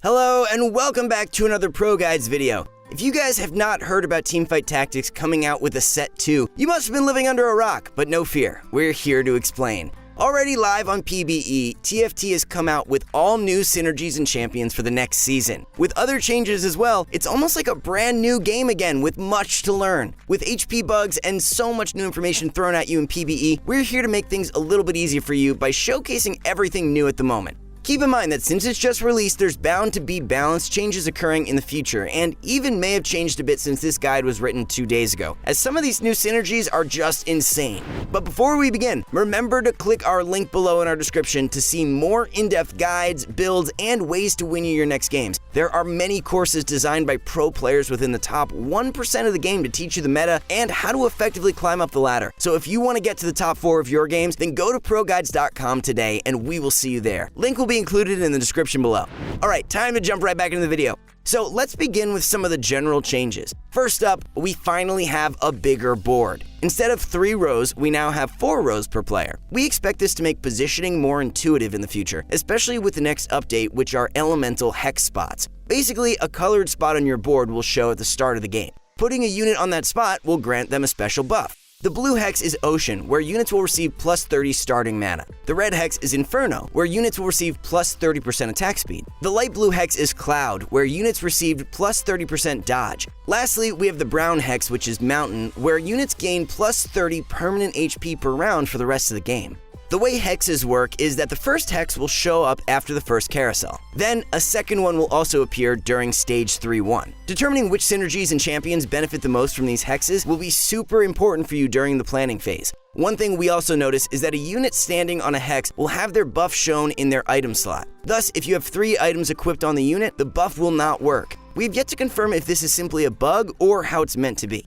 Hello and welcome back to another ProGuides video. If you guys have not heard about Teamfight Tactics coming out with a set 2, you must have been living under a rock, but no fear, we're here to explain. Already live on PBE, TFT has come out with all new synergies and champions for the next season. With other changes as well, it's almost like a brand new game again with much to learn. With HP bugs and so much new information thrown at you in PBE, we're here to make things a little bit easier for you by showcasing everything new at the moment. Keep in mind that since it's just released, there's bound to be balance changes occurring in the future, and even may have changed a bit since this guide was written 2 days ago, as some of these new synergies are just insane. But before we begin, remember to click our link below in our description to see more in-depth guides, builds, and ways to win you your next games. There are many courses designed by pro players within the top 1% of the game to teach you the meta and how to effectively climb up the ladder. So if you want to get to the top 4 of your games, then go to ProGuides.com today and we will see you there. Link will be included in the description below. Alright, time to jump right back into the video. So let's begin with some of the general changes. First up, we finally have a bigger board. Instead of 3 rows, we now have 4 rows per player. We expect this to make positioning more intuitive in the future, especially with the next update, which are elemental hex spots. Basically, a colored spot on your board will show at the start of the game. Putting a unit on that spot will grant them a special buff. The blue hex is Ocean, where units will receive plus 30 starting mana. The red hex is Inferno, where units will receive plus 30% attack speed. The light blue hex is Cloud, where units received plus 30% dodge. Lastly, we have the brown hex, which is Mountain, where units gain plus 30 permanent HP per round for the rest of the game. The way hexes work is that the first hex will show up after the first carousel. Then, a second one will also appear during stage 3-1. Determining which synergies and champions benefit the most from these hexes will be super important for you during the planning phase. One thing we also notice is that a unit standing on a hex will have their buff shown in their item slot. Thus, if you have 3 items equipped on the unit, the buff will not work. We've yet to confirm if this is simply a bug or how it's meant to be.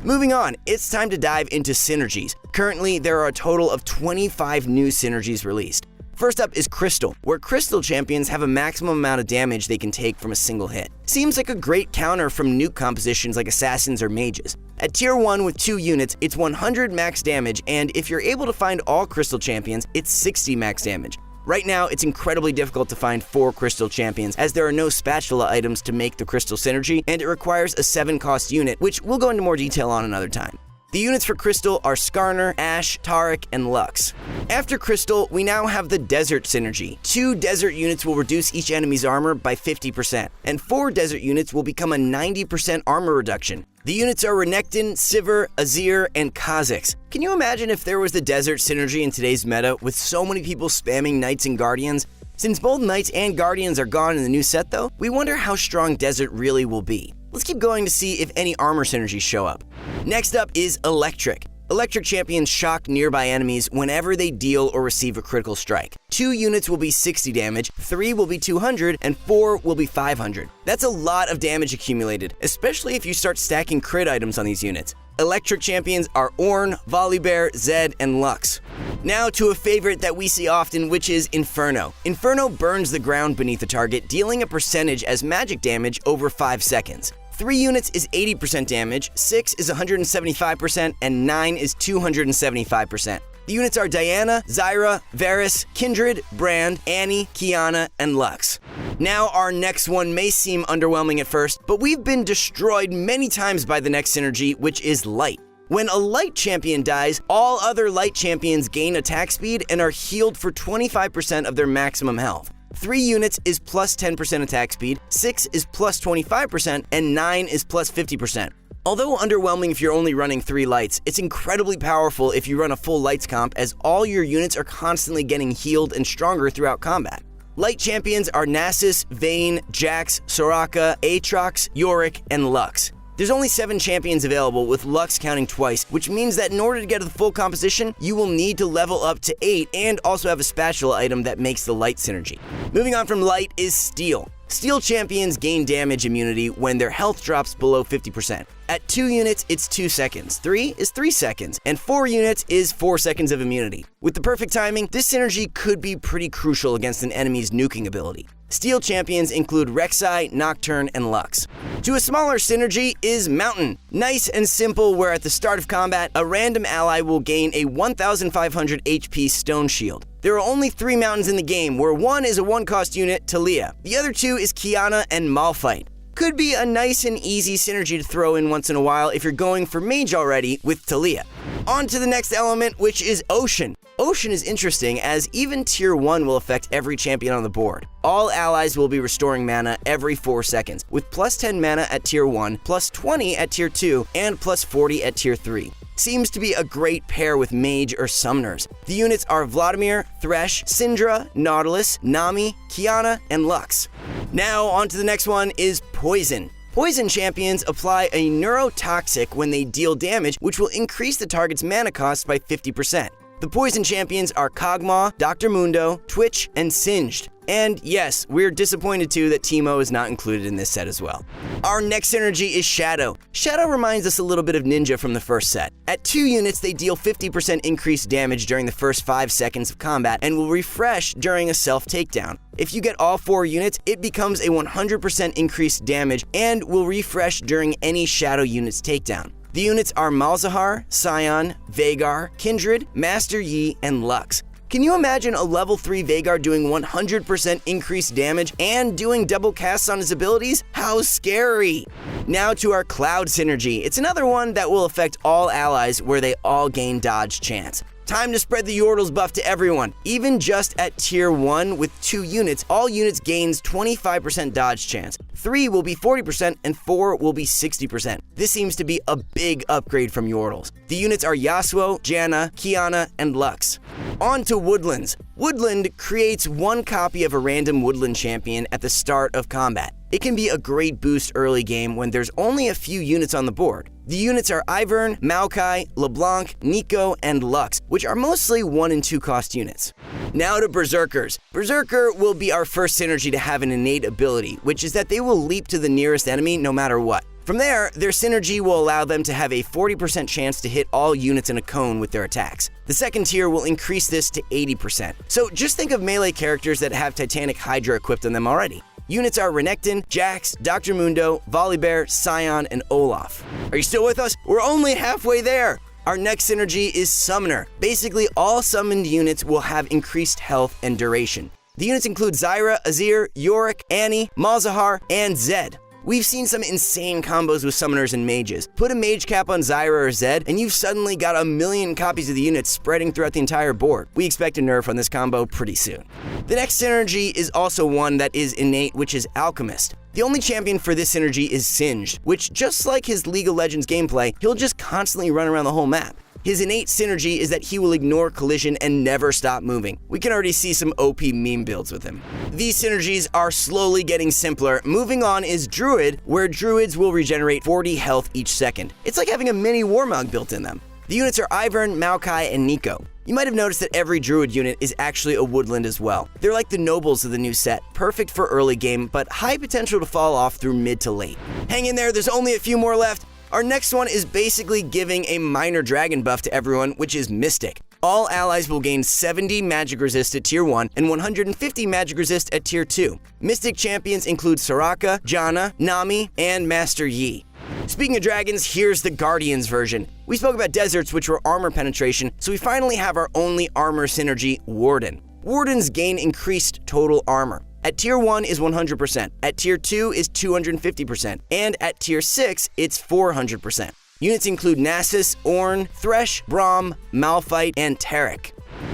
Moving on, it's time to dive into synergies. Currently, there are a total of 25 new synergies released. First up is Crystal, where Crystal champions have a maximum amount of damage they can take from a single hit. Seems like a great counter from nuke compositions like assassins or mages. At tier 1 with 2 units, it's 100 max damage, and if you're able to find all Crystal champions, it's 60 max damage. Right now, it's incredibly difficult to find 4 Crystal champions, as there are no spatula items to make the Crystal synergy, and it requires a 7-cost unit, which we'll go into more detail on another time. The units for Crystal are Skarner, Ashe, Taric, and Lux. After Crystal, we now have the Desert synergy. 2 Desert units will reduce each enemy's armor by 50%, and 4 Desert units will become a 90% armor reduction. The units are Renekton, Sivir, Azir, and Kha'Zix. Can you imagine if there was the Desert synergy in today's meta with so many people spamming Knights and Guardians? Since both Knights and Guardians are gone in the new set though, we wonder how strong Desert really will be. Let's keep going to see if any armor synergies show up. Next up is Electric. Electric champions shock nearby enemies whenever they deal or receive a critical strike. 2 units will be 60 damage, 3 will be 200, and 4 will be 500. That's a lot of damage accumulated, especially if you start stacking crit items on these units. Electric champions are Ornn, Volibear, Zed, and Lux. Now to a favorite that we see often, which is Inferno. Inferno burns the ground beneath the target, dealing a percentage as magic damage over 5 seconds. 3 units is 80% damage, 6 is 175%, and 9 is 275%. The units are Diana, Zyra, Varus, Kindred, Brand, Annie, Kiana, and Lux. Now our next one may seem underwhelming at first, but we've been destroyed many times by the next synergy, which is Light. When a Light champion dies, all other Light champions gain attack speed and are healed for 25% of their maximum health. 3 units is plus 10% attack speed, 6 is plus 25%, and 9 is plus 50%. Although underwhelming if you're only running 3 Lights, it's incredibly powerful if you run a full Lights comp, as all your units are constantly getting healed and stronger throughout combat. Light champions are Nasus, Vayne, Jax, Soraka, Aatrox, Yorick, and Lux. There's only 7 champions available, with Lux counting twice, which means that in order to get to the full composition, you will need to level up to 8 and also have a spatula item that makes the Light synergy. Moving on from Light is Steel. Steel champions gain damage immunity when their health drops below 50%. At 2 units, it's 2 seconds, 3 is 3 seconds, and 4 units is 4 seconds of immunity. With the perfect timing, this synergy could be pretty crucial against an enemy's nuking ability. Steel champions include Rek'Sai, Nocturne, and Lux. To a smaller synergy is Mountain. Nice and simple, where at the start of combat, a random ally will gain a 1,500 HP stone shield. There are only 3 mountains in the game, where one is a 1-cost unit, Talia. The other 2 is Qiyana and Malphite. Could be a nice and easy synergy to throw in once in a while if you're going for mage already with Talia. On to the next element, which is Ocean. Ocean is interesting as even tier 1 will affect every champion on the board. All allies will be restoring mana every 4 seconds, with plus 10 mana at tier 1, plus 20 at tier 2, and plus 40 at tier 3. Seems to be a great pair with mage or summoners. The units are Vladimir, Thresh, Syndra, Nautilus, Nami, Qiyana, and Lux. Now on to the next one is Poison. Poison champions apply a neurotoxic when they deal damage, which will increase the target's mana cost by 50%. The Poison champions are Kog'Maw, Dr. Mundo, Twitch, and Singed. And yes, we're disappointed too that Teemo is not included in this set as well. Our next synergy is Shadow. Shadow reminds us a little bit of Ninja from the first set. At 2 units, they deal 50% increased damage during the first 5 seconds of combat and will refresh during a self-takedown. If you get all 4 units, it becomes a 100% increased damage and will refresh during any Shadow unit's takedown. The units are Malzahar, Scion, Veigar, Kindred, Master Yi, and Lux. Can you imagine a level 3 Veigar doing 100% increased damage and doing double casts on his abilities? How scary! Now to our Cloud synergy. It's another one that will affect all allies where they all gain dodge chance. Time to spread the Yordles buff to everyone. Even just at tier 1 with 2 units, all units gains 25% dodge chance. 3 will be 40% and 4 will be 60%. This seems to be a big upgrade from Yordles. The units are Yasuo, Janna, Qiyana, and Lux. On to Woodlands. Woodland creates 1 copy of a random Woodland champion at the start of combat. It can be a great boost early game when there's only a few units on the board. The units are Ivern, Maokai, LeBlanc, Nico, and Lux, which are mostly 1 and 2 cost units. Now to Berserkers. Berserker will be our first synergy to have an innate ability, which is that they will leap to the nearest enemy no matter what. From there, their synergy will allow them to have a 40% chance to hit all units in a cone with their attacks. The second tier will increase this to 80%. So just think of melee characters that have Titanic Hydra equipped on them already. Units are Renekton, Jax, Dr. Mundo, Volibear, Scion, and Olaf. Are you still with us? We're only halfway there! Our next synergy is Summoner. Basically, all summoned units will have increased health and duration. The units include Zyra, Azir, Yorick, Annie, Malzahar, and Zed. We've seen some insane combos with summoners and mages. Put a mage cap on Zyra or Zed, and you've suddenly got 1,000,000 copies of the units spreading throughout the entire board. We expect a nerf on this combo pretty soon. The next synergy is also one that is innate, which is Alchemist. The only champion for this synergy is Singed, which, just like his League of Legends gameplay, he'll just constantly run around the whole map. His innate synergy is that he will ignore collision and never stop moving. We can already see some OP meme builds with him. These synergies are slowly getting simpler. Moving on is Druid, where Druids will regenerate 40 health each second. It's like having a mini Warmog built in them. The units are Ivern, Maokai, and Nico. You might have noticed that every Druid unit is actually a Woodland as well. They're like the nobles of the new set, perfect for early game, but high potential to fall off through mid to late. Hang in there, there's only a few more left. Our next one is basically giving a minor dragon buff to everyone, which is Mystic. All allies will gain 70 magic resist at tier 1 and 150 magic resist at tier 2. Mystic champions include Soraka, Janna, Nami, and Master Yi. Speaking of dragons, here's the Guardians version. We spoke about deserts, which were armor penetration, so we finally have our only armor synergy, Warden. Wardens gain increased total armor. At tier 1 is 100%, at tier 2 is 250%, and at tier 6 it's 400%. Units include Nasus, Ornn, Thresh, Braum, Malphite, and Taric.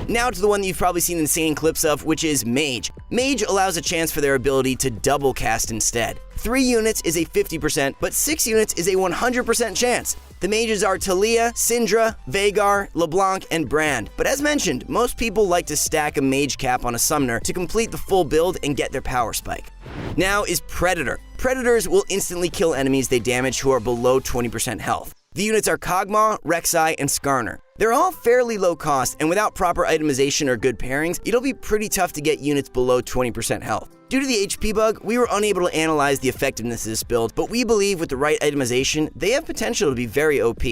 Now to the one that you've probably seen insane clips of, which is Mage. Mage allows a chance for their ability to double cast instead. 3 units is a 50%, but 6 units is a 100% chance. The mages are Talia, Syndra, Veigar, LeBlanc, and Brand. But as mentioned, most people like to stack a mage cap on a summoner to complete the full build and get their power spike. Now is Predator. Predators will instantly kill enemies they damage who are below 20% health. The units are Kog'Maw, Rek'Sai, and Skarner. They're all fairly low cost, and without proper itemization or good pairings, it'll be pretty tough to get units below 20% health. Due to the HP bug, we were unable to analyze the effectiveness of this build, but we believe with the right itemization, they have potential to be very OP.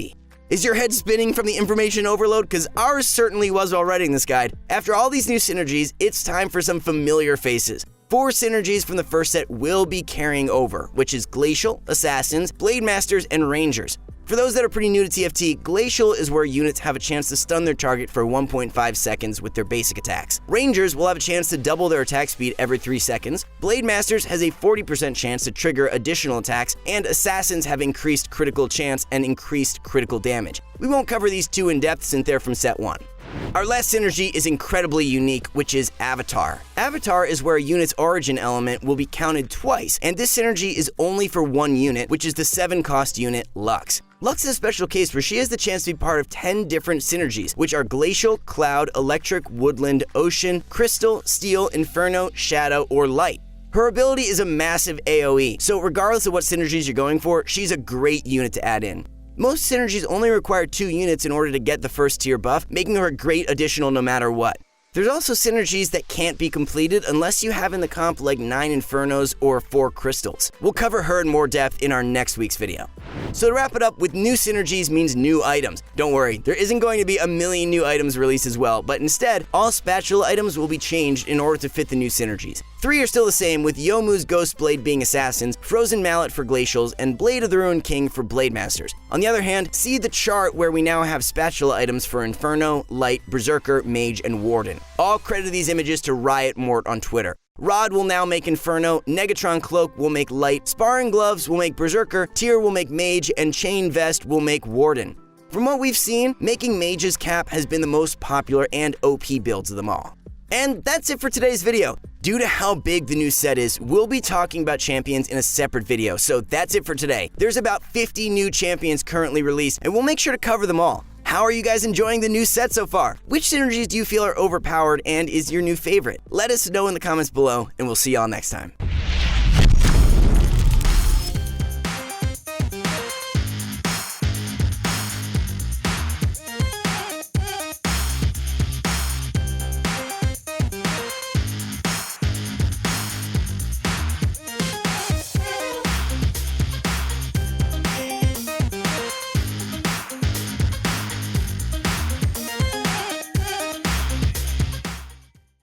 Is your head spinning from the information overload? Because ours certainly was while writing this guide. After all these new synergies, it's time for some familiar faces. 4 synergies from the first set will be carrying over, which is Glacial, Assassins, Blade Masters, and Rangers. For those that are pretty new to TFT, Glacial is where units have a chance to stun their target for 1.5 seconds with their basic attacks. Rangers will have a chance to double their attack speed every 3 seconds. Blade Masters has a 40% chance to trigger additional attacks, and Assassins have increased critical chance and increased critical damage. We won't cover these two in depth since they're from set 1. Our last synergy is incredibly unique, which is Avatar. Avatar is where a unit's origin element will be counted twice, and this synergy is only for one unit, which is the 7-cost unit, Lux. Lux is a special case where she has the chance to be part of 10 different synergies, which are Glacial, Cloud, Electric, Woodland, Ocean, Crystal, Steel, Inferno, Shadow, or Light. Her ability is a massive AoE, so regardless of what synergies you're going for, she's a great unit to add in. Most synergies only require 2 units in order to get the first tier buff, making her a great additional no matter what. There's also synergies that can't be completed unless you have in the comp like 9 Infernos or 4 Crystals. We'll cover her in more depth in our next week's video. So to wrap it up, with new synergies means new items. Don't worry, there isn't going to be a million new items released as well, but instead, all spatula items will be changed in order to fit the new synergies. 3 are still the same, with Youmuu's Ghost Blade being Assassins, Frozen Mallet for Glacials, and Blade of the Ruined King for Blade Masters. On the other hand, see the chart where we now have spatula items for Inferno, Light, Berserker, Mage, and Warden. All credit these images to Riot Mort on Twitter. Rod will now make Inferno, Negatron Cloak will make Light, Sparring Gloves will make Berserker, Tyr will make Mage, and Chain Vest will make Warden. From what we've seen, making Mage's cap has been the most popular and OP builds of them all. And that's it for today's video. Due to how big the new set is, we'll be talking about champions in a separate video, so that's it for today. There's about 50 new champions currently released, and we'll make sure to cover them all. How are you guys enjoying the new set so far? Which synergies do you feel are overpowered and is your new favorite? Let us know in the comments below, and we'll see y'all next time.